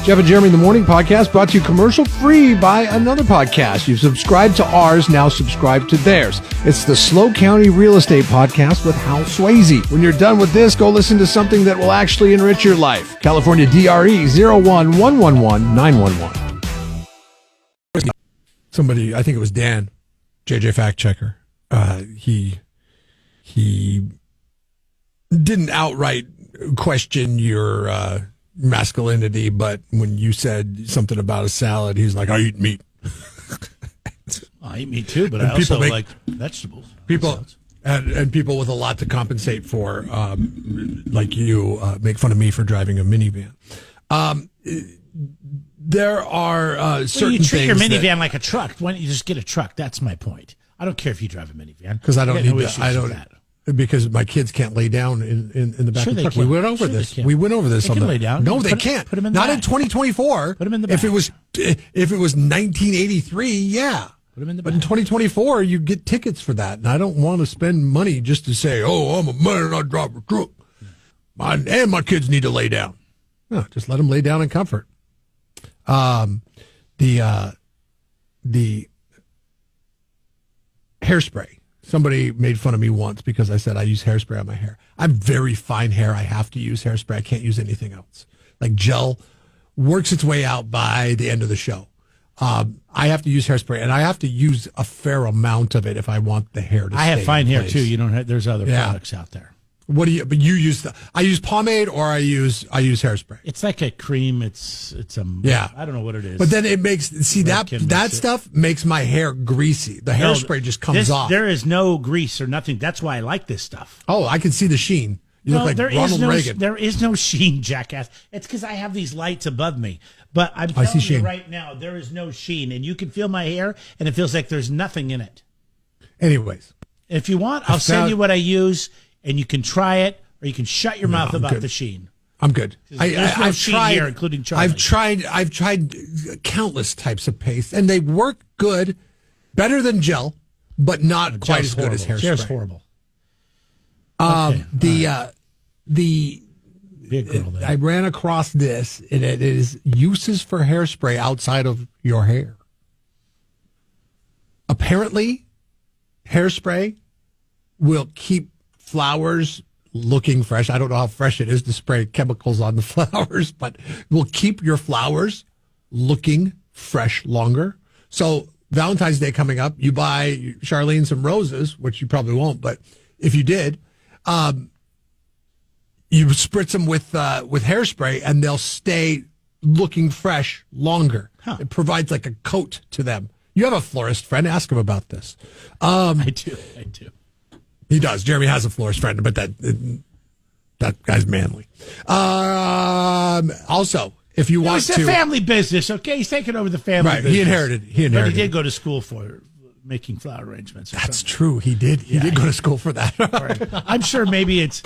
Jeff and Jeremy in the Morning podcast brought to you commercial free by another podcast. You've subscribed to ours, now subscribe to theirs. It's the Slow County Real Estate Podcast with Hal Swayze. When you're done with this, go listen to something that will actually enrich your life. California DRE 0111111. Somebody, I think it was Dan, JJ Fact Checker. He didn't outright question your masculinity, but when you said something about a salad, he's like, I eat meat. I eat meat too, but I also like vegetables. People and people with a lot to compensate for, like you, make fun of me for driving a minivan. There are certain you treat things your minivan like a truck. Why don't you just get a truck? That's my point. I don't care if you drive a minivan because I don't need that. I don't. Because my kids can't lay down in the back of the truck. We went over this. We went over this. They can lay down. No, they can't. Put them in Not in 2024. Put them in the back. If it was 1983, yeah. Put them in the back. But in back. 2024, you get tickets for that, and I don't want to spend money just to say, "Oh, I'm a man, I drive a truck." And my kids need to lay down. No, just let them lay down in comfort. The hairspray. Somebody made fun of me once because I said I use hairspray on my hair. I'm very fine hair. I have to use hairspray. I can't use anything else. Like gel works its way out by the end of the show. I have to use hairspray, and I have to use a fair amount of it if I want the hair to stay I have fine in hair place. too. You don't have, there's other products out there. What do you? But you use I use pomade or I use hairspray. It's like a cream. It's a I don't know what it is. But then it makes that stuff makes my hair greasy. The hairspray just comes off. There is no grease or nothing. That's why I like this stuff. Oh, I can see the sheen. You look like Ronald Reagan. There is no sheen, jackass. It's because I have these lights above me. But I'm telling you right now, there is no sheen, and you can feel my hair, and it feels like there's nothing in it. Anyways, if you want, I'll send you what I use. And you can try it, or you can shut your mouth about the sheen. I'm good. I've tried here, including Charlie. I've tried countless types of paste, and they work good, better than gel, but not quite as good as hairspray. Gel's horrible. The big girl there. I ran across this, and it is uses for hairspray outside of your hair. Apparently, hairspray will keep flowers looking fresh. I don't know how fresh it is to spray chemicals on the flowers, but will keep your flowers looking fresh longer. So Valentine's Day coming up, you buy Charlene some roses, which you probably won't, but if you did, you spritz them with hairspray, and they'll stay looking fresh longer. Huh. It provides like a coat to them. You have a florist friend. Ask him about this. I do. He does. Jeremy has a florist friend, but that guy's manly. Also, if you want to... It's a family business, okay? He's taking over the family business. He inherited. But he did go to school for making flower arrangements. That's true. He did. He did go to school for that. Right. I'm sure maybe it's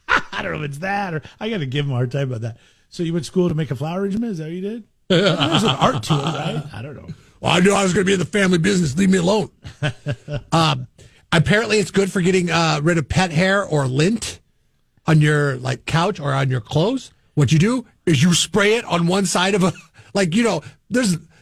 I don't know if it's that, or I got to give him a hard time about that. So you went to school to make a flower arrangement? Is that what you did? There's an art to it, right? I don't know. Well, I knew I was going to be in the family business. Leave me alone. Apparently, it's good for getting rid of pet hair or lint on your couch or on your clothes. What you do is you spray it on one side of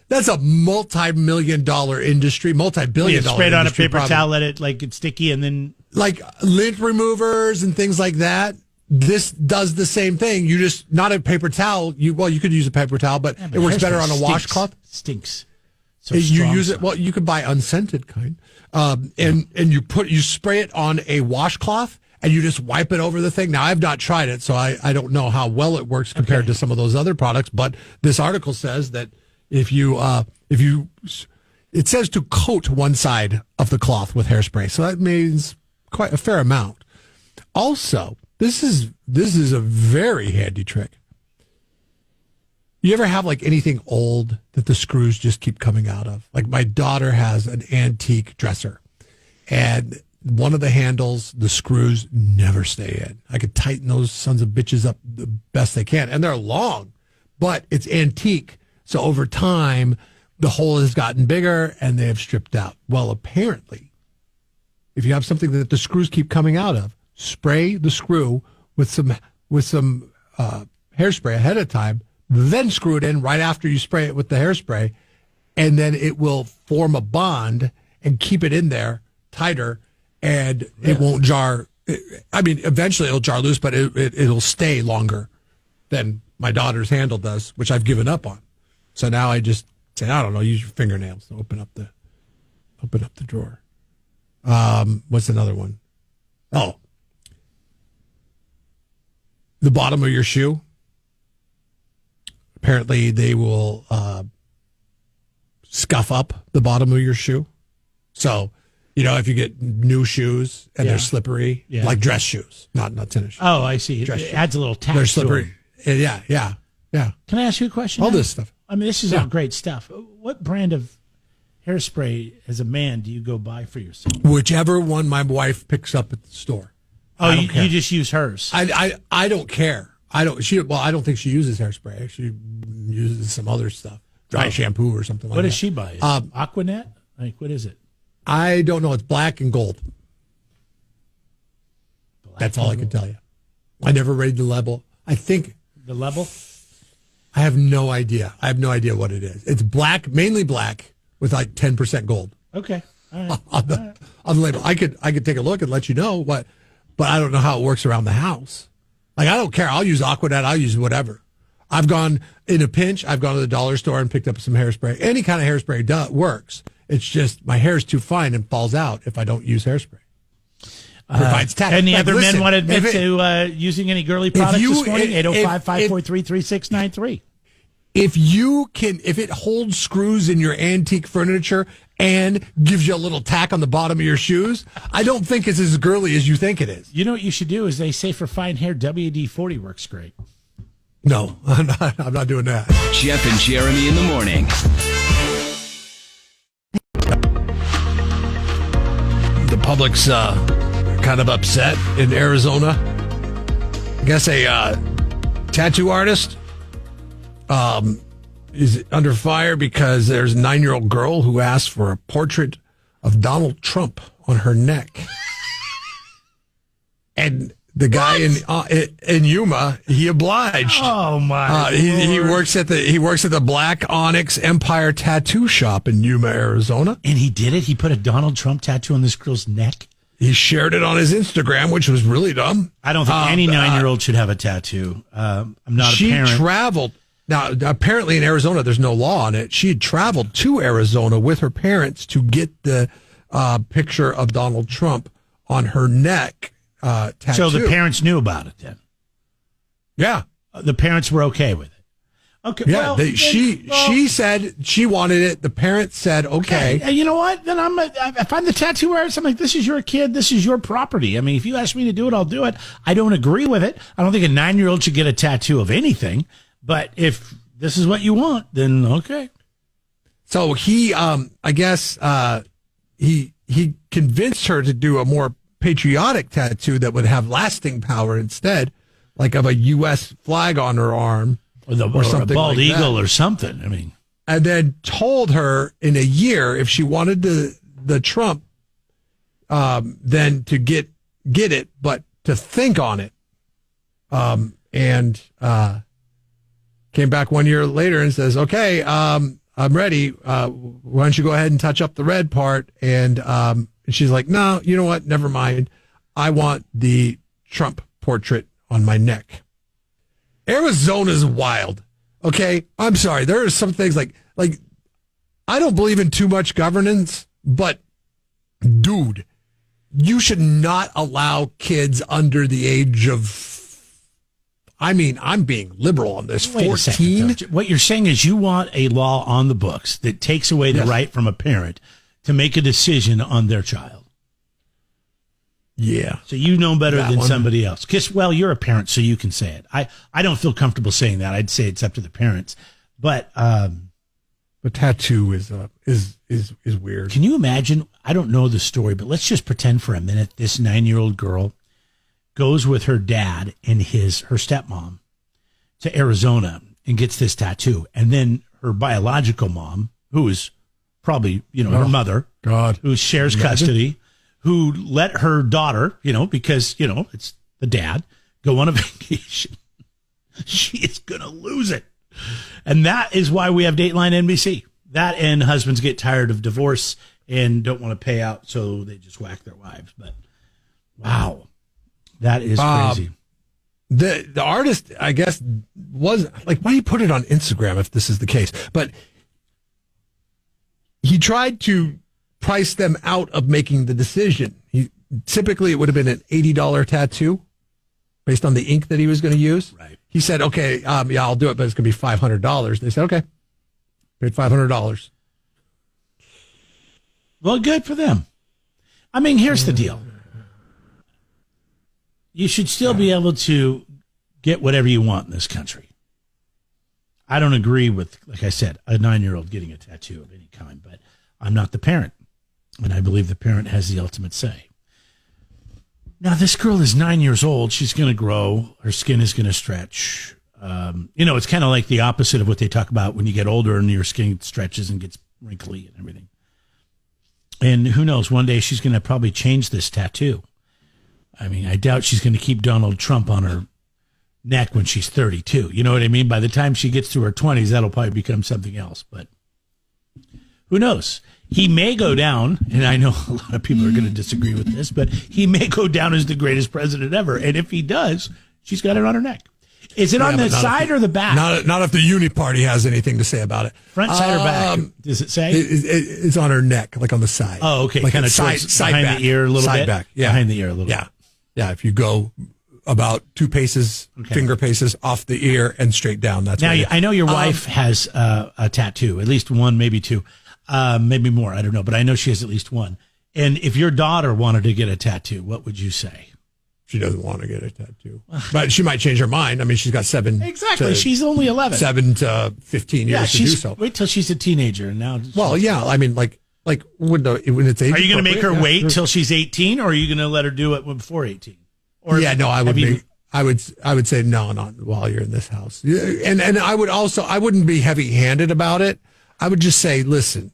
that's a multi-million-dollar industry, multi-billion-dollar spray it on a industry paper problem. towel, let it get sticky, and then lint removers and things like that. This does the same thing. You just not a paper towel. You could use a paper towel, but it works better on a washcloth. Stinks. So you use it. Well, you could buy unscented kind, and you spray it on a washcloth, and you just wipe it over the thing. Now, I've not tried it, so I don't know how well it works compared to some of those other products. But this article says that it says to coat one side of the cloth with hairspray, so that means quite a fair amount. Also, this is a very handy trick. You ever have anything old that the screws just keep coming out of? Like my daughter has an antique dresser, and one of the handles, the screws never stay in. I could tighten those sons of bitches up the best they can, and they're long, but it's antique. So over time, the hole has gotten bigger and they have stripped out. Well, apparently, if you have something that the screws keep coming out of, spray the screw with some hairspray ahead of time. then screw it in right after you spray it with the hairspray, and then it will form a bond and keep it in there tighter, and it won't jar. I mean, eventually it'll jar loose, but it'll stay longer than my daughter's handle does, which I've given up on. So now I just say, I don't know, use your fingernails to open up the drawer. What's another one? Oh, the bottom of your shoe. Apparently, they will scuff up the bottom of your shoe. So, if you get new shoes and they're slippery, like dress shoes, not tennis shoes. Oh, I see. It adds a little tack. They're slippery. Yeah. Can I ask you a question? All this stuff. I mean, this is all great stuff. What brand of hairspray as a man do you go buy for yourself? Whichever one my wife picks up at the store. Oh, you just use hers. I don't care. I don't think she uses hairspray. She uses some other stuff, dry shampoo or something like that. What does she buy? Aquanet? Like, what is it? I don't know. It's black and gold. That's all I can tell you. I never read the label. I think the label. I have no idea. I have no idea what it is. It's black, mainly black, with like 10% gold. Okay. All right. on the label. I could take a look and let you know what, but I don't know how it works around the house. Like, I don't care. I'll use Aquanet. I'll use whatever. I've gone in a pinch. I've gone to the dollar store and picked up some hairspray. Any kind of hairspray works. It's just my hair is too fine and falls out if I don't use hairspray. Provides tack. Any other men want to admit to using any girly products this morning? 805-543-3693. If it holds screws in your antique furniture and gives you a little tack on the bottom of your shoes, I don't think it's as girly as you think it is. You know what you should do is they say for fine hair, WD-40 works great. No, I'm not doing that. Jeff and Jeremy in the morning. The public's kind of upset in Arizona. I guess a tattoo artist is under fire because there's a 9-year-old girl who asked for a portrait of Donald Trump on her neck. And the guy in Yuma, he obliged. Oh my! He works at the Black Onyx Empire Tattoo Shop in Yuma, Arizona. And he did it. He put a Donald Trump tattoo on this girl's neck. He shared it on his Instagram, which was really dumb. I don't think any 9-year-old should have a tattoo. I'm not a parent. She traveled. Now, apparently in Arizona, there's no law on it. She had traveled to Arizona with her parents to get the picture of Donald Trump on her neck tattoo. So the parents knew about it then? Yeah. The parents were okay with it? Okay. Yeah, she said she wanted it. The parents said, okay. And you know what? Then if I'm the tattoo artist, I'm like, this is your kid. This is your property. I mean, if you ask me to do it, I'll do it. I don't agree with it. I don't think a 9-year-old should get a tattoo of anything. But if this is what you want, then okay. So he, I guess, he convinced her to do a more patriotic tattoo that would have lasting power instead, like of a U.S. flag on her arm. Or something a bald like eagle that. Or something. I mean, and then told her in a year if she wanted the Trump, then to get it, but to think on it. And came back 1 year later and says, "Okay, I'm ready. Why don't you go ahead and touch up the red part?" And she's like, "No, you know what? Never mind. I want the Trump portrait on my neck." Arizona's wild. Okay, I'm sorry. There are some things like I don't believe in too much governance, but dude, you should not allow kids under the age of. I mean, I'm being liberal on this. 14. What you're saying is you want a law on the books that takes away the right from a parent to make a decision on their child. Yeah. So you know better than somebody else. Because, well, you're a parent, so you can say it. I don't feel comfortable saying that. I'd say it's up to the parents. But the tattoo is weird. Can you imagine? I don't know the story, but let's just pretend for a minute this 9-year-old girl goes with her dad and her stepmom to Arizona and gets this tattoo. And then her biological mom, who is probably, her mother, who shares custody, who let her daughter, because, it's the dad, go on a vacation. She is going to lose it. And that is why we have Dateline NBC. That and husbands get tired of divorce and don't want to pay out, so they just whack their wives. But wow, that is crazy. The artist, I guess, was like, why do you put it on Instagram if this is the case? But he tried to price them out of making the decision. Typically, it would have been an $80 tattoo based on the ink that he was going to use. Right. He said, okay, yeah, I'll do it, but it's going to be $500. They said, okay. Paid $500. Well, good for them. I mean, here's the deal. You should still be able to get whatever you want in this country. I don't agree with, like I said, a 9-year-old getting a tattoo of any kind, but I'm not the parent, and I believe the parent has the ultimate say. Now, this girl is 9 years old. She's going to grow. Her skin is going to stretch. It's kind of like the opposite of what they talk about when you get older and your skin stretches and gets wrinkly and everything. And who knows, one day she's going to probably change this tattoo. I mean, I doubt she's going to keep Donald Trump on her neck when she's 32. You know what I mean? By the time she gets to her 20s, that'll probably become something else. But who knows? He may go down, and I know a lot of people are going to disagree with this, but he may go down as the greatest president ever. And if he does, she's got it on her neck. Is it on the side or the back? Not if the Uni Party has anything to say about it. Front side or back? Does it say? It's on her neck, like on the side. Oh, okay. Like kind of side behind back. The ear a little side bit? Back. Yeah. Behind the ear a little bit. Yeah. If you go about 2 paces, finger paces off the ear and straight down, that's now. I know your wife has a tattoo, at least one, maybe 2, maybe more. I don't know, but I know she has at least one. And if your daughter wanted to get a tattoo, what would you say? She doesn't want to get a tattoo, but she might change her mind. I mean, she's got 7. Exactly. She's only 11. 7 to 15 years to do so. Wait till she's a teenager, and now. Well, yeah. I mean, like when it's age. Are you going to make her wait till she's 18, or are you going to let her do it before 18? Or no, I would. I would say no, not while you're in this house. And I wouldn't be heavy-handed about it. I would just say, listen,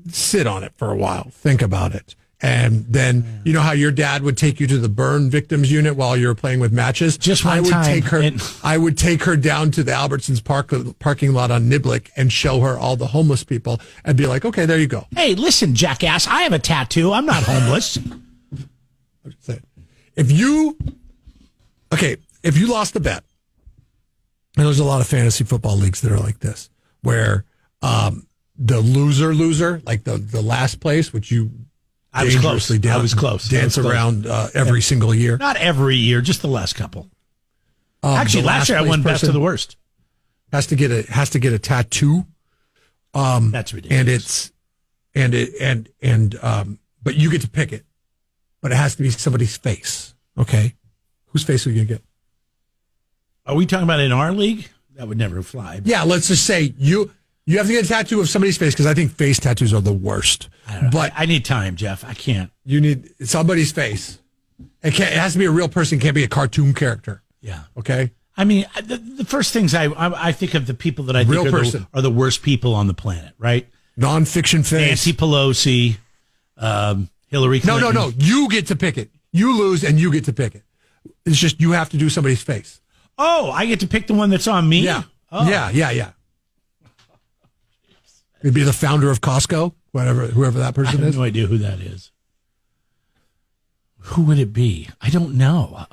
sit on it for a while, think about it. And then, you know how your dad would take you to the burn victims unit while you were playing with matches? Just one time. I would take her down to the Albertsons parking lot on Niblick and show her all the homeless people and be like, okay, there you go. Hey, listen, jackass, I have a tattoo. I'm not homeless. If you lost a bet, and there's a lot of fantasy football leagues that are like this, where the loser, like the last place, which you... I was close. Dance around every single year. Not every year, just the last couple. Actually, last year I won best of the worst. Has to get a tattoo. That's ridiculous. But you get to pick it. But it has to be somebody's face. Okay, whose face are you gonna get? Are we talking about in our league? That would never fly. Yeah, let's just say you have to get a tattoo of somebody's face, because I think face tattoos are the worst. But I need time, Jeff. I can't. You need somebody's face. It has to be a real person. It can't be a cartoon character. Yeah. Okay. I mean, the first things I think of the people that I think are the worst people on the planet, right? Nonfiction face. Nancy Pelosi, Hillary Clinton. No. You get to pick it. You lose and you get to pick it. It's just you have to do somebody's face. Oh, I get to pick the one that's on me? Yeah. Oh. Yeah. It'd be the founder of Costco, whoever that person is. I have no idea who that is. Who would it be? I don't know.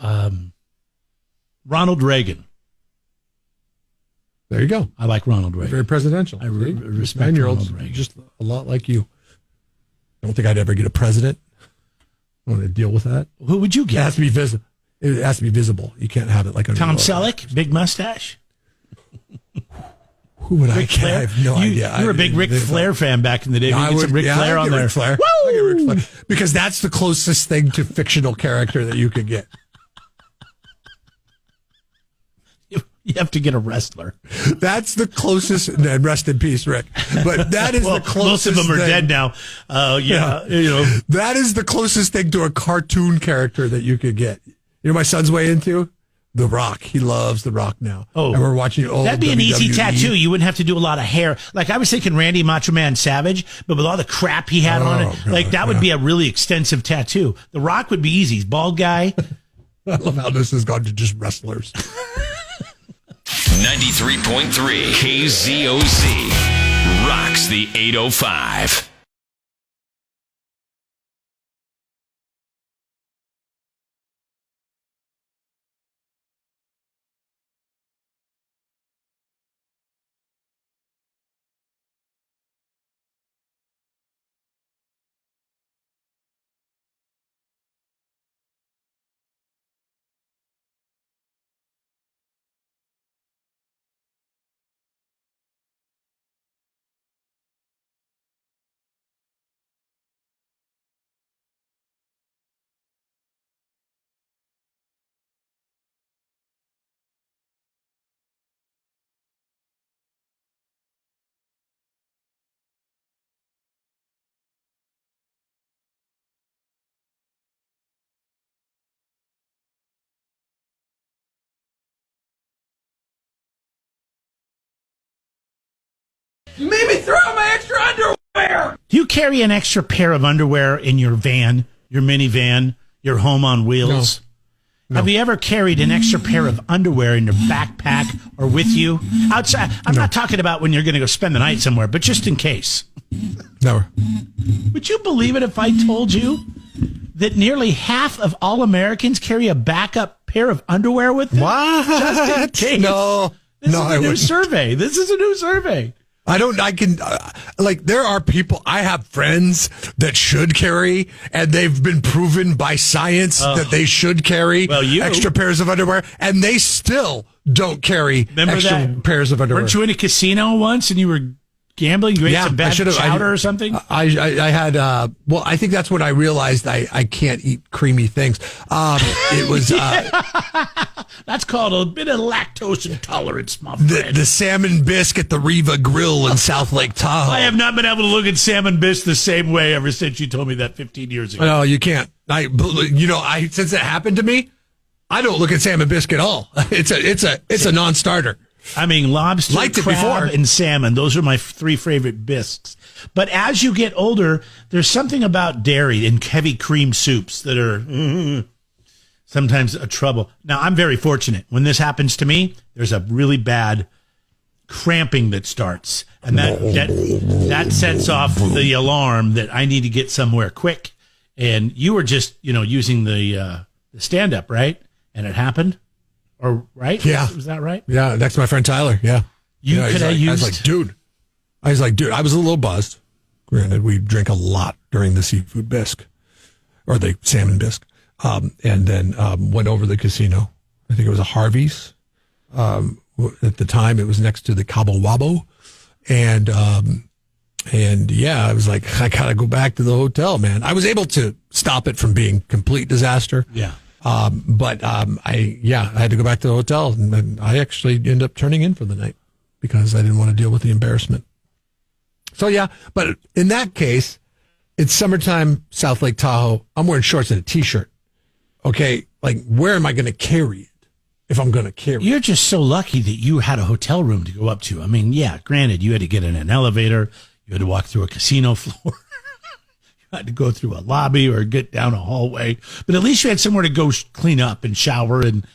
Ronald Reagan. There you go. I like Ronald Reagan. Very presidential. I respect Ronald Reagan. Just a lot like you. I don't think I'd ever get a president. I want to deal with that. Who would you get? It has to be visible. It has to be visible. You can't have it like a Tom Selleck, big mustache. Who would I get? I have no idea. You were a big Ric Flair fan back in the day. I would. Ric Flair on there. Ric Flair. I get Ric Flair because that's the closest thing to fictional character that you could get. You have to get a wrestler. That's the closest. And rest in peace, Rick. But that is the closest. Most of them are dead now. That is the closest thing to a cartoon character that you could get. You know, my son's way into The Rock. He loves The Rock now. Oh, and we're watching old. That'd be WWE. an easy tattoo. You wouldn't have to do a lot of hair. Like I was thinking, Randy Macho Man Savage, but with all the crap he had on it, God, that would be a really extensive tattoo. The Rock would be easy. He's a bald guy. I love how this has gone to just wrestlers. 93.3 KZOZ rocks the 805. You made me throw out my extra underwear! Do you carry an extra pair of underwear in your van, your minivan, your home on wheels? No. Have you ever carried an extra pair of underwear in your backpack or with you outside? I'm not talking about when you're going to go spend the night somewhere, but just in case. Never. Would you believe it if I told you that nearly half of all Americans carry a backup pair of underwear with them? What? Just in case. No. This is a new survey. This is a new survey. There are people, I have friends that should carry, and they've been proven by science that they should carry extra pairs of underwear, and they still don't carry extra pairs of underwear. Weren't you in a casino once and you were gambling? You ate some bad chowder or something? I had, I think that's when I realized I can't eat creamy things. It was, that's called a bit of lactose intolerance, my friend. The salmon bisque at the Riva Grill in South Lake Tahoe. I have not been able to look at salmon bisque the same way ever since you told me that 15 years ago. No, you can't. Since it happened to me, I don't look at salmon bisque at all. It's a non-starter. I mean, lobster, crab, and salmon. Those are my three favorite bisques. But as you get older, there's something about dairy and heavy cream soups that are sometimes a trouble. Now, I'm very fortunate. When this happens to me, there's a really bad cramping that starts. And that sets off the alarm that I need to get somewhere quick. And you were just, using the stand-up, right? And it happened? Or right? Yeah. Was that right? Yeah, next to my friend Tyler. Yeah. I was like, dude, I was a little buzzed. Granted, we drink a lot during the seafood bisque or the salmon bisque. And then went over to the casino. I think it was a Harvey's. At the time, it was next to the Cabo Wabo. And I was like, I got to go back to the hotel, man. I was able to stop it from being complete disaster. Yeah. I had to go back to the hotel, and then I actually ended up turning in for the night because I didn't want to deal with the embarrassment. So yeah, but in that case, it's summertime, South Lake Tahoe. I'm wearing shorts and a t-shirt. Okay, where am I going to carry it if I'm going to carry it? You're just so lucky that you had a hotel room to go up to. I mean, yeah, granted, you had to get in an elevator, you had to walk through a casino floor. Had to go through a lobby or get down a hallway, but at least you had somewhere to go clean up and shower and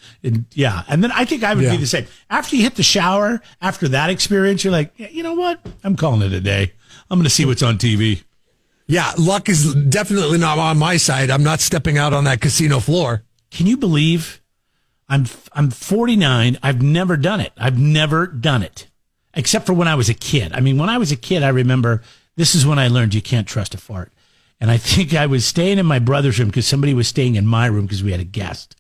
yeah. And then I think I would be the same. After you hit the shower, after that experience, you're like, you know what? I'm calling it a day. I'm going to see what's on TV. Yeah, luck is definitely not on my side. I'm not stepping out on that casino floor. Can you believe I'm 49? I've never done it. Except for when I was a kid. I mean, when I was a kid, I remember this is when I learned you can't trust a fart. And I think I was staying in my brother's room because somebody was staying in my room because we had a guest.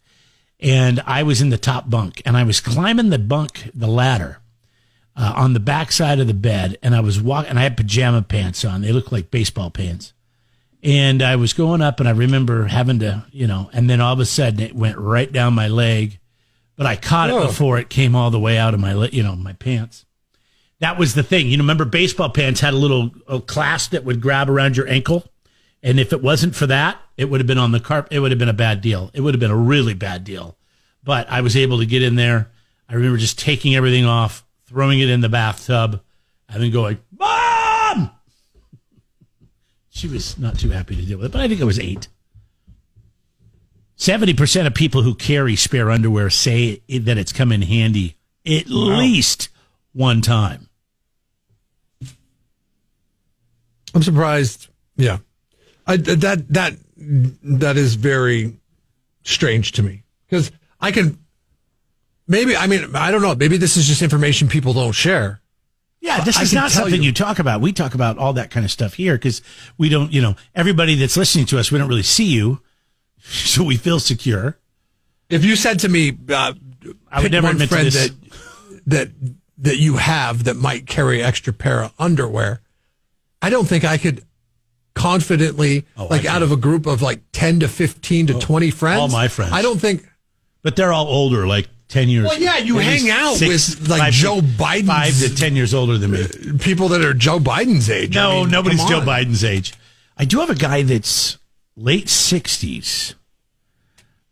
And I was in the top bunk. And I was climbing the ladder on the back side of the bed. And I was walking, and I had pajama pants on. They looked like baseball pants. And I was going up, and I remember having to, and then all of a sudden it went right down my leg. But I caught it before it came all the way out of my, my pants. That was the thing. Remember baseball pants had a little clasp that would grab around your ankle? And if it wasn't for that, it would have been on the carpet. It would have been a bad deal. It would have been a really bad deal. But I was able to get in there. I remember just taking everything off, throwing it in the bathtub, and then going, Mom! She was not too happy to deal with it, but I think I was 8. 70% of people who carry spare underwear say that it's come in handy at least one time. I'm surprised. Yeah. That is very strange to me, because I don't know. Maybe this is just information people don't share. Yeah, this is not something you talk about. We talk about all that kind of stuff here because we don't, everybody that's listening to us, we don't really see you, so we feel secure. If you said to me, I would never admit to this. that you have that might carry extra pair of underwear, I don't think I could confidently, out of a group of 10 to 15 to 20 friends. All my friends. I don't think. But they're all older, 10 years. Well, yeah, you hang out with Joe Biden. 5 to 10 years older than me. People that are Joe Biden's age. No, nobody's Joe Biden's age. I do have a guy that's late 60s.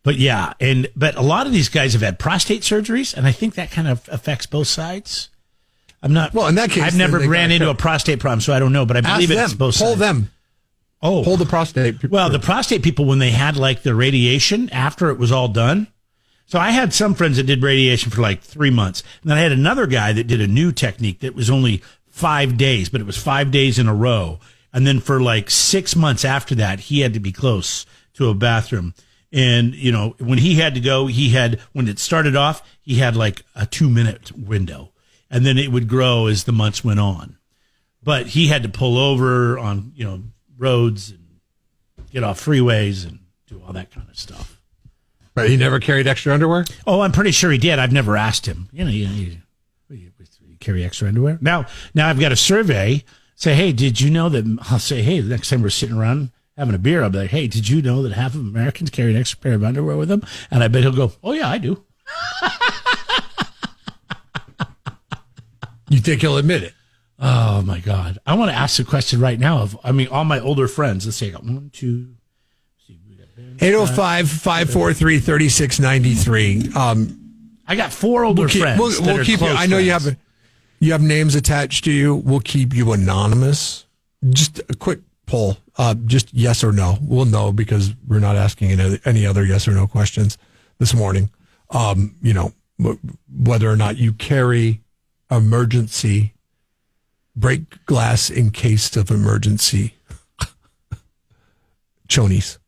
But yeah, but a lot of these guys have had prostate surgeries, and I think that kind of affects both sides. I'm not. Well, in that case, I've never ran into a prostate problem, so I don't know, but I believe it's both sides. Poll them. Oh. Poll the prostate people. Well, the prostate people, when they had the radiation after it was all done. So I had some friends that did radiation for 3 months. And then I had another guy that did a new technique that was only 5 days, but it was 5 days in a row. And then for 6 months after that, he had to be close to a bathroom. And, when he had to go, when it started off, he had a 2-minute window. And then it would grow as the months went on. But he had to pull over on, roads and get off freeways and do all that kind of stuff. But he never carried extra underwear? Oh, I'm pretty sure he did. I've never asked him. You carry extra underwear? Now I've got a survey. Say, hey, did you know that? I'll say, hey, the next time we're sitting around having a beer, I'll be like, hey, did you know that half of Americans carry an extra pair of underwear with them? And I bet he'll go, oh, yeah, I do. You think he'll admit it? Oh, my God. I want to ask the question right now all my older friends. Let's say I got 1, 2, 805-543-3693. I got 4 older friends. We'll keep you. I know friends. you have names attached to you. We'll keep you anonymous. Just a quick poll. Just yes or no. We'll know because we're not asking any other yes or no questions this morning. Whether or not you carry emergency break glass in case of emergency chonies.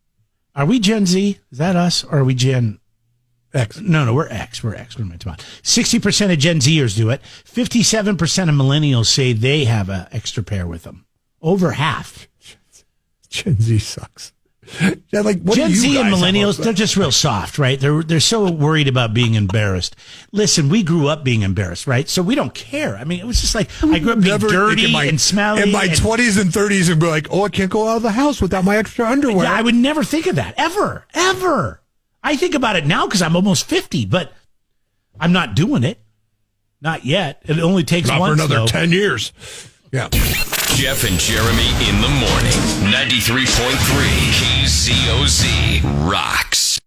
Are we Gen Z? Is that us? Or are we Gen X? No, we're X. We're X. What am I talking about? 60% of Gen Zers do it. 57% of millennials say they have an extra pair with them. Over half. Gen Z sucks. Yeah, Gen Z and millennials, they're just real soft, right? They're so worried about being embarrassed. Listen, we grew up being embarrassed, right? So we don't care. I mean, it was just I grew up being dirty and smelly. In my 20s and 30s, and be like, I can't go out of the house without my extra underwear. Yeah, I would never think of that, ever. I think about it now because I'm almost 50, but I'm not doing it. Not yet. It only takes not once, for another 10 years. Yeah. Jeff and Jeremy in the morning. 93.3 KZOZ rocks.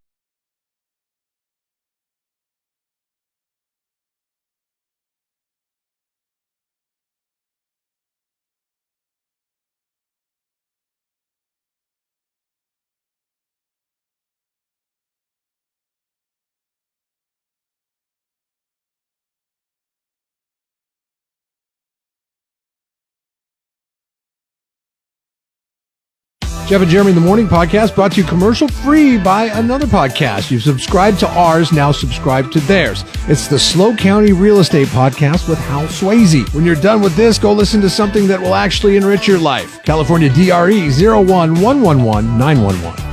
Jeff and Jeremy in the Morning podcast brought to you commercial free by another podcast. You've subscribed to ours, now subscribe to theirs. It's the Slow County Real Estate Podcast with Hal Swayze. When you're done with this, go listen to something that will actually enrich your life. California DRE 01111911.